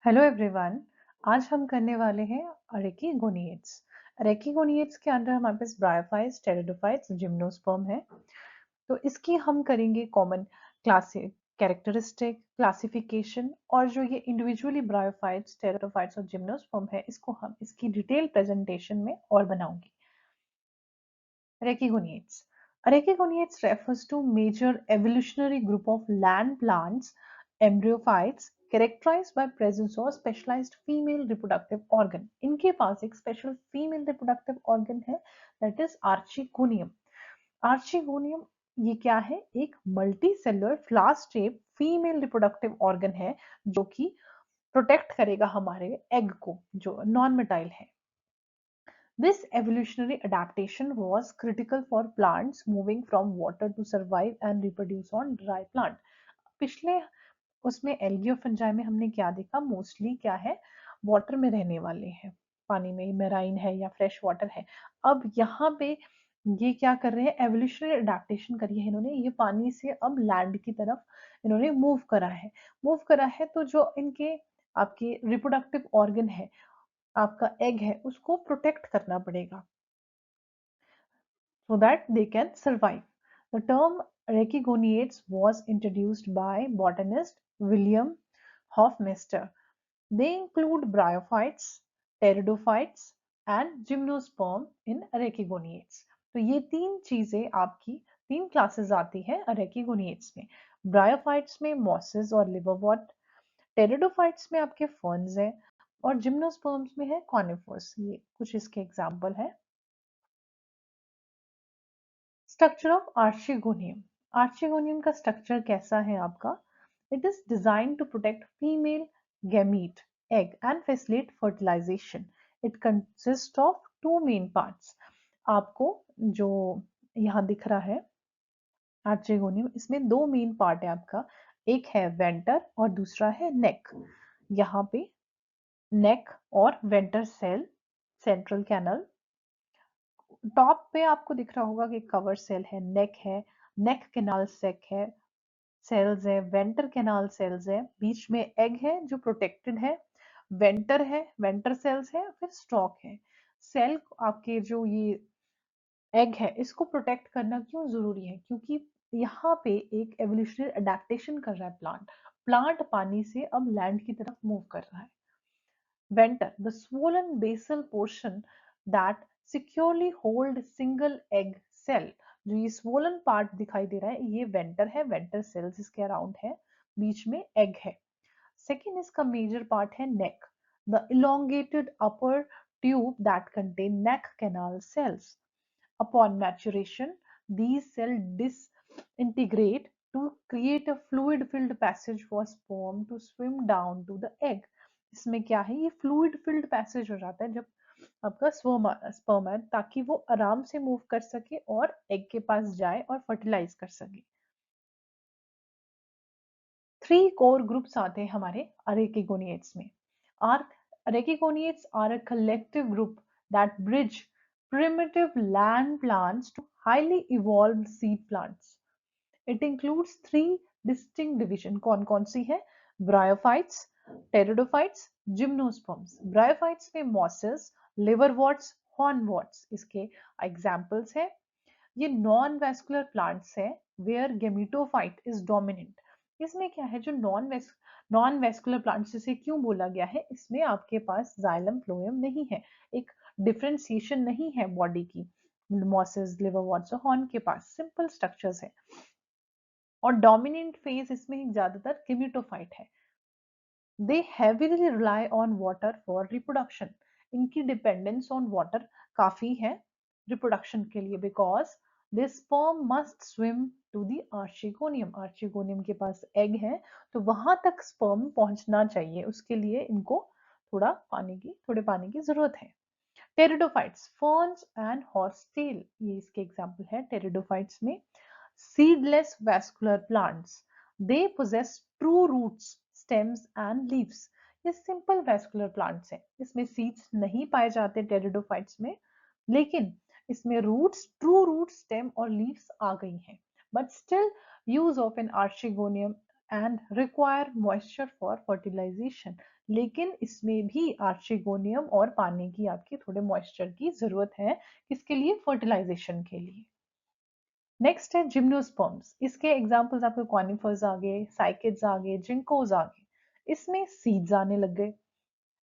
Hello everyone. आज हम करने वाले हैं अरेकीगोनिएट्स। अरेकीगोनिएट्स के अंदर हमारे पास ब्रायोफाइट्स, टेरिडोफाइट्स, जिम्नोस्पर्म है। तो इसकी हम करेंगे कॉमन क्लासिक कैरेक्टरिस्टिक क्लासिफिकेशन, और जो ये इंडिविजुअली ब्रायोफाइट्स, टेरिडोफाइट्स और जिम्नोस्पर्म है, इसको हम इसकी डिटेल प्रेजेंटेशन में और बनाऊंगी। Arachegoniates. Arachegoniates refers to major evolutionary group of land plants, embryophytes, characterized by presence of specialized female reproductive organ. इनके पास एक special female reproductive organ है, that is archegonium. Archegonium ये क्या है? एक multicellular flask shaped female reproductive organ है, जो कि प्रोटेक्ट करेगा हमारे एग को, जो नॉन मेटाइल है। This evolutionary adaptation was critical for plants moving from water to survive and reproduce on dry plant. पिछले उसमें एल्गी और फंजाई में हमने क्या देखा? मोस्टली क्या है? वाटर में रहने वाले हैं, पानी में, मेराइन है या फ्रेश वाटर है। अब यहाँ पे ये क्या कर रहे हैं? एवोल्यूशनरी अडेप्टेशन करी है इन्होंने, ये पानी से अब लैंड की तरफ इन्होंने मूव करा है। तो जो इनके आपके रिप्रोडक्टिव ऑर्गन है, आपका एग है, उसको प्रोटेक्ट करना पड़ेगा so that they can survive. The term Rachygoniates was introduced by botanist William Hofmeister. They include bryophytes, pteridophytes and gymnosperm in Rachygoniates. तो ये तीन चीजें आपकी तीन क्लासेस आती है अरेकीगोनिएट्स में। ब्रायोफाइट्स में मॉसेस और लिवरवॉट, टेरिडोफाइट्स में आपके फर्न्स है, और जिम्नोस्पर्म्स में है कॉनिफर्स। ये कुछ इसके एग्जाम्पल है। Structure of archegonium. आर्चिगोनियम का स्ट्रक्चर कैसा है आपका? It is design to protect female gamete egg and facilitate fertilisation. It consist of two main parts. आपको जो यहाँ दिख रहा है आर्चिगोनियम, इसमें दो मेन पार्ट है आपका। एक है वेंटर और दूसरा है नेक। यहाँ पे नेक और venter cell, central canal, top पे आपको दिख रहा होगा कि कवर सेल है, नेक कैनाल सेक है, सेल्स है, वेंटर कैनाल सेल्स है, बीच में एग है जो प्रोटेक्टेड है, वेंटर है, वेंटर सेल्स है, फिर स्टॉक है। सेल आपके जो ये एग है, इसको प्रोटेक्ट करना क्यों जरूरी है? क्योंकि यहाँ पे एक एवोल्यूशनरी अडेप्टेशन कर रहा है प्लांट पानी से अब लैंड की तरफ मूव कर रहा है। Venter, the swollen basal portion that securely hold single egg cell. जो ये swollen part दिखाई दे रहा है, ये वेंटर है, वेंटर सेल्स इसके अराउंड है, बीच में एग है। सेकेंड इसका मेजर पार्ट है नेक, the elongated upper tube that contain neck canal cells. Upon maturation, these cells disintegrate to create a fluid-filled passage for sperm to swim down to the egg. इसमें क्या है? ये fluid filled passage हो जाता है जब आपका स्पर्म है, ताकि वो आराम से मूव कर सके और एग के पास जाए और फर्टिलाइज कर सके। थ्री कोर ग्रुप्स आते हैं हमारे अरेकिगोनिएट्स में। Are archegoniates are a collective group that bridge primitive land plants to highly evolved seed plants. It includes three distinct divisions. कौन कौन सी है? Bryophytes, pteridophytes, gymnosperms. Bryophytes में mosses, liverworts, hornworts इसके examples है। ये नॉन वेस्कुलर प्लांट्स है where gametophyte is dominant. इसमें क्या है? जो नॉन वेस्कुलर प्लांट्स जिसे क्यों बोला गया है, इसमें आपके पास जाइलम फ्लोएम नहीं है, एक डिफरेंशिएशन नहीं है बॉडी की। मॉसेस, लिवरवर्ट्स और हॉर्न के पास सिंपल स्ट्रक्चर्स है, और डोमिनेंट फेज इसमें ज्यादातर गेमिटोफाइट है। They heavily rely on water for reproduction. इनकी डिपेंडेंस ऑन वाटर काफी है रिप्रोडक्शन के लिए, because this sperm must swim to the archegonium. Archegonium के पास एग है, तो वहां तक स्पर्म पहुंचना चाहिए, उसके लिए इनको थोड़े पानी की जरूरत है। Pteridophytes, ferns and horsetail, ये इसके एग्जाम्पल है टेरिडोफाइट्स में। seedless vascular plants, they possess true roots, stems and leaves. ये सिंपल वैस्कुलर प्लांट्स हैं, इसमें सीड्स नहीं पाए जाते टेरिडोफाइट्स में, लेकिन इसमें ट्रू रूट, स्टेम और लीव्स आ गई हैं। But still use of an archegonium and require moisture for fertilization. लेकिन इसमें भी आर्चिगोनियम और पानी की आपकी थोड़े मॉइस्चर की जरूरत है, किसके लिए? फर्टिलाइजेशन के लिए। नेक्स्ट है जिम्नोस्पर्म्स। इसके एग्जांपल्स आपको कॉनिफर्स आ गए, साइकिड्स आ गए, जिंकोस आ गए। इसमें सीड्स आने लग गए।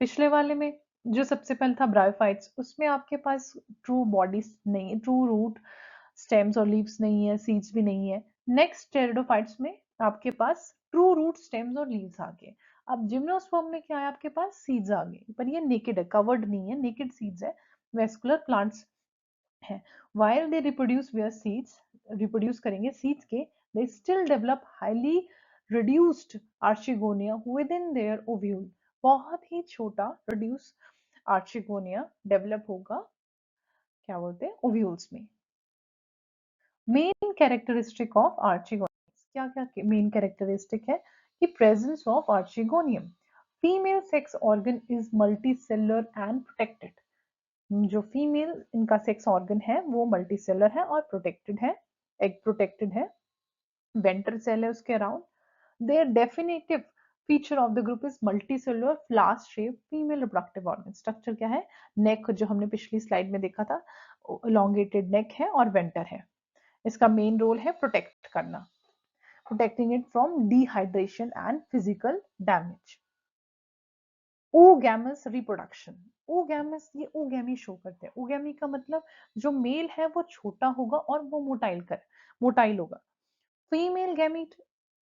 पिछले वाले में जो सबसे पहले था ब्रायोफाइट्स, उसमें आपके पास ट्रू बॉडीज नहीं, ट्रू रूट स्टेम्स और लीव्स नहीं है, सीड्स भी नहीं है। नेक्स्ट टेरिडोफाइट्स में आपके पास ट्रू रूट स्टेम्स और लीव्स आ गए। अब जिम्नोस्पर्म में क्या है? आपके पास सीड्स आ गए, पर ये नेकेड है, कवर्ड नहीं है, नेकेड सीड्स है, वेस्कुलर प्लांट्स है। while they reproduce via seeds, reproduce करेंगे सीड्स के, they still develop highly reduced archegonia within their ovule। बहुत ही छोटा reduce archegonia डेवलप होगा, क्या बोलते हैं, ओव्यूल्स में। मेन कैरेक्टरिस्टिक ऑफ आर्चिगोनियम, क्या क्या मेन कैरेक्टरिस्टिक है? कि presence of archegonium, female sex organ is multicellular and protected. जो फीमेल इनका सेक्स ऑर्गन है वो मल्टीसेलर है और प्रोटेक्टेड है, एग प्रोटेक्टेड है, वेंटर सेल है उसके around. Their definitive feature of the group is multicellular flask shape female reproductive organ. Structure क्या है? नेक, जो हमने पिछली स्लाइड में देखा था, elongated नेक है और वेंटर है। इसका मेन रोल है प्रोटेक्ट करना, protecting it from dehydration and physical damage. Oogamous reproduction. Oogamous, ये ओगैमी शो करते हैं। ओगैमी का मतलब जो मेल है वो छोटा होगा और वो मोटाइल होगा। फीमेल गैमीट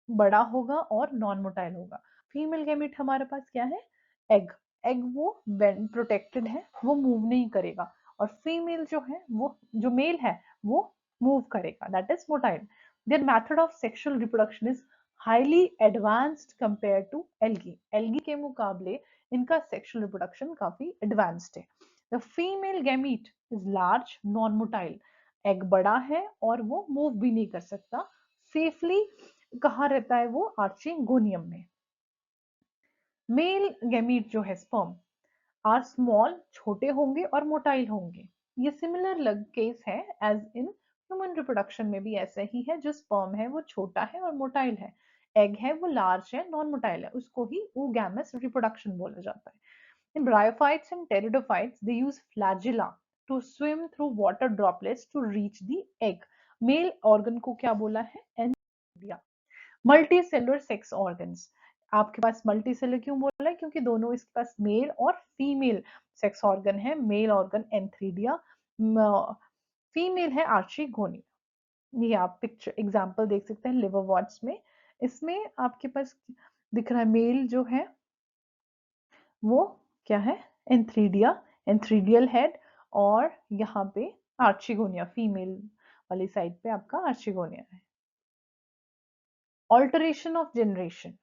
बड़ा होगा और नॉन मोटाइल होगा। फीमेल गैमीट हमारे पास क्या है? एग। एग वो प्रोटेक्टेड है, वो मूव नहीं करेगा। और फीमेल जो है, वो जो मेल है वो मूव करेगा, that is motile. There method of sexual reproduction is highly advanced compare to algae. Algae के मुकाबले इनका सेक्सुअल रिप्रोडक्शन काफी एडवांस्ड है। The female gamete is large non motile. Egg बड़ा है और वो मूव भी नहीं कर सकता सेफली। कहाँ रहता है वो? आर्चिगोनियम में। मेल गैमीट जो है स्पर्म आर स्मॉल, छोटे होंगे और मोटाइल होंगे। ये सिमिलर लग केस है एज इन ह्यूमन रिप्रोडक्शन में भी ऐसा ही है। जो स्पर्म है वो छोटा है और मोटाइल है, एग है वो लार्ज है, नॉन मोटाइल है, उसको ही oogamous रिप्रोडक्शन बोला जाता है। इन bryophytes and pteridophytes they use flagella to swim through water droplets to reach the egg। Male organ को क्या बोला है? Antheridia. Multi cellular sex organs, आपके पास मल्टी सेलुलर क्यों बोला है? क्योंकि दोनों इसके पास मेल और फीमेल सेक्स ऑर्गन है। मेल ऑर्गन एंथ्रीडिया, फीमेल है आर्चिगोनिया। ये आप पिक्चर एग्जांपल देख सकते हैं लिवरवर्ट्स में। इसमें आपके पास दिख रहा है मेल जो है वो क्या है? Antheridia, antheridial head. और यहाँ पे आर्चिगोनिया, फीमेल वाली साइड पे आपका आर्चिगोनिया है। Alteration of generation,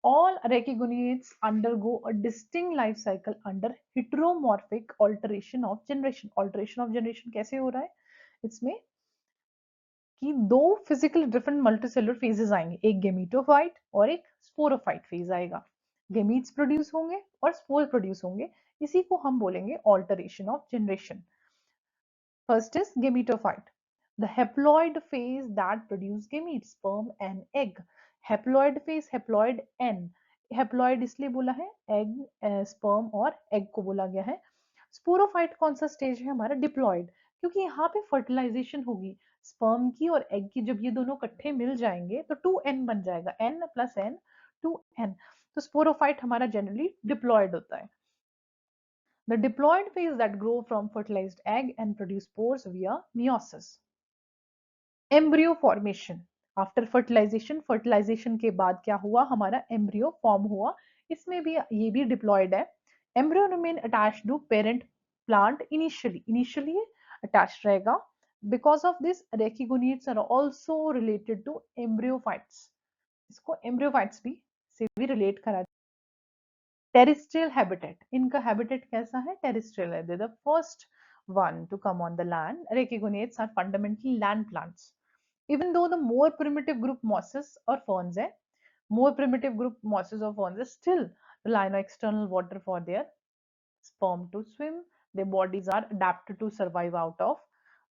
all arachidonids undergo a distinct life cycle under heteromorphic alteration of generation। alteration of generation कैसे हो रहा है? इसमें कि दो फिजिकल डिफरेंट मल्टीसेलुलर फेजेस आएंगे, एक गेमीटोफाइट और एक स्पोरोफाइट फेज आएगा। गेमीट्स प्रोड्यूस होंगे और स्पोर प्रोड्यूस होंगे, इसी को हम बोलेंगे alteration of generation. First is gametophyte, the haploid phase that produce gametes, sperm and egg। Haploid phase, haploid n, haploid इसलिए बोला है, egg, sperm और egg को बोला गया है। स्पोरोफाइट कौन सा स्टेज है हमारा? डिप्लॉयड, क्योंकि यहाँ पे फर्टिलाइजेशन होगी स्पर्म की और एग की। जब ये दोनों इकट्ठे मिल जाएंगे तो 2n बन जाएगा, n प्लस n 2n। तो स्पोरोफाइट हमारा जनरली डिप्लॉयड होता है। The diploid phase that grow from fertilized egg and produce spores via meiosis। Embryo formation, after fertilization, fertilization के बाद क्या हुआ? हमारा embryo form हुआ। इसमें भी ये भी diploid है। Embryo remain attached to parent plant initially attached रहेगा। Because of this arachidonids are also related to embryophytes। इसको embryophytes भी से भी relate करा। टेरिस्ट्रियल हैबिटेट, इनका हैबिटेट कैसा है? टेरिस्ट्रियल है। The first one to come on the land. Archegoniates are fundamentally land plants. Even though the more primitive group mosses और फर्न्स है, मोर प्रिमिटिव ग्रुप मॉसेस और ferns still rely on external water for their sperm to swim। Their bodies are adapted to survive out of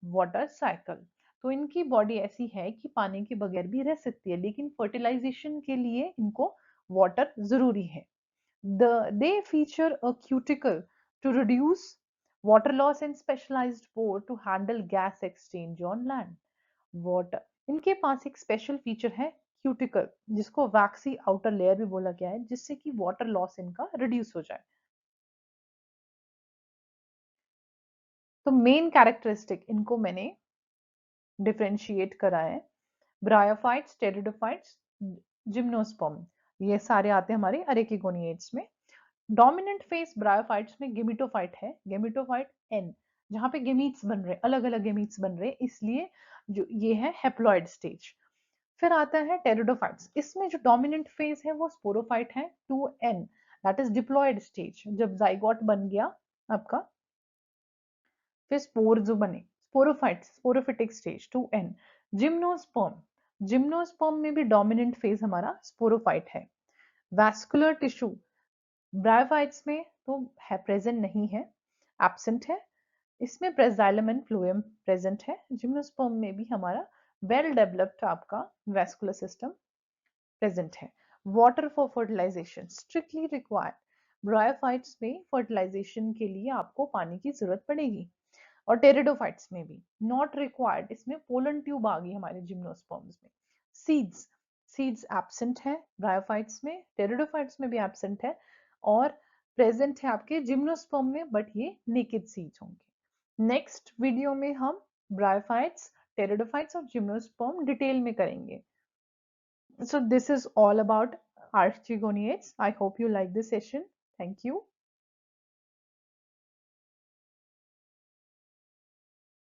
water cycle। तो इनकी body ऐसी है कि पानी के बगैर भी रह सकती है, लेकिन फर्टिलाइजेशन के लिए इनको वाटर जरूरी है। They feature a cuticle to reduce water loss and specialized pore to handle gas exchange on land. Water इनके पास एक स्पेशल फीचर है क्यूटिकल, जिसको वैक्सी आउटर लेयर भी बोला गया है, जिससे कि वाटर लॉस इनका रिड्यूस हो जाए। तो मेन कैरेक्टरिस्टिक इनको मैंने डिफरेंशिएट करा है। ब्रायोफाइट्स, टेरिडोफाइट्स, जिम्नोस्पर्म, ये सारे आते हैं हमारे अरेकिगोनिएट्स में। डोमिनेंट फेस ब्रायोफाइट्स में गेमिटोफाइट है, गेमिटोफाइट एन, जहां पे गेमीट्स बन रहे, अलग अलग गेमीट्स बन रहे, इसलिए जो ये है हेप्लॉइड स्टेज। फिर आता है टेरिडोफाइट्स, इसमें जो डोमिनेंट फेज है वो स्पोरोफाइट है 2n, that is diploid stage, जब जाइगोट बन गया आपका, फिर स्पोर जो बने, sporophyte, sporophytic stage 2n। Gymnosperm, gymnosperm में भी डोमिनेंट फेज हमारा स्पोरोफाइट है। वैस्कुलर टिश्यू ब्रायोफाइट्स में तो है प्रेजेंट नहीं है, एब्सेंट है, इसमें प्रेजाइलम एंड फ्लोएम प्रेजेंट है। जिम्नोस्पर्म में भी हमारा वेल डेवलप्ड आपका वैस्कुलर सिस्टम प्रेजेंट है। Water for fertilization strictly required, bryophytes में फर्टिलाइजेशन के लिए आपको पानी की जरूरत पड़ेगी, और टेरिडोफाइट्स में भी नॉट रिक्वायर्ड, इसमें पोलन ट्यूब आ गई हमारे जिम्नोस्पर्म्स में। सीड्स, सीड्स एब्सेंट है ब्रायोफाइट्स में, टेरिडोफाइट्स में भी एब्सेंट है, और प्रेजेंट है आपके जिम्नोस्पर्म में, बट ये नेकेड सीड्स होंगे। नेक्स्ट वीडियो में हम ब्रायोफाइट्स, टेरिडोफाइट्स और जिम्नोस्पर्म डिटेल में करेंगे। So this is all about archegoniates. I hope you like this session. Thank you.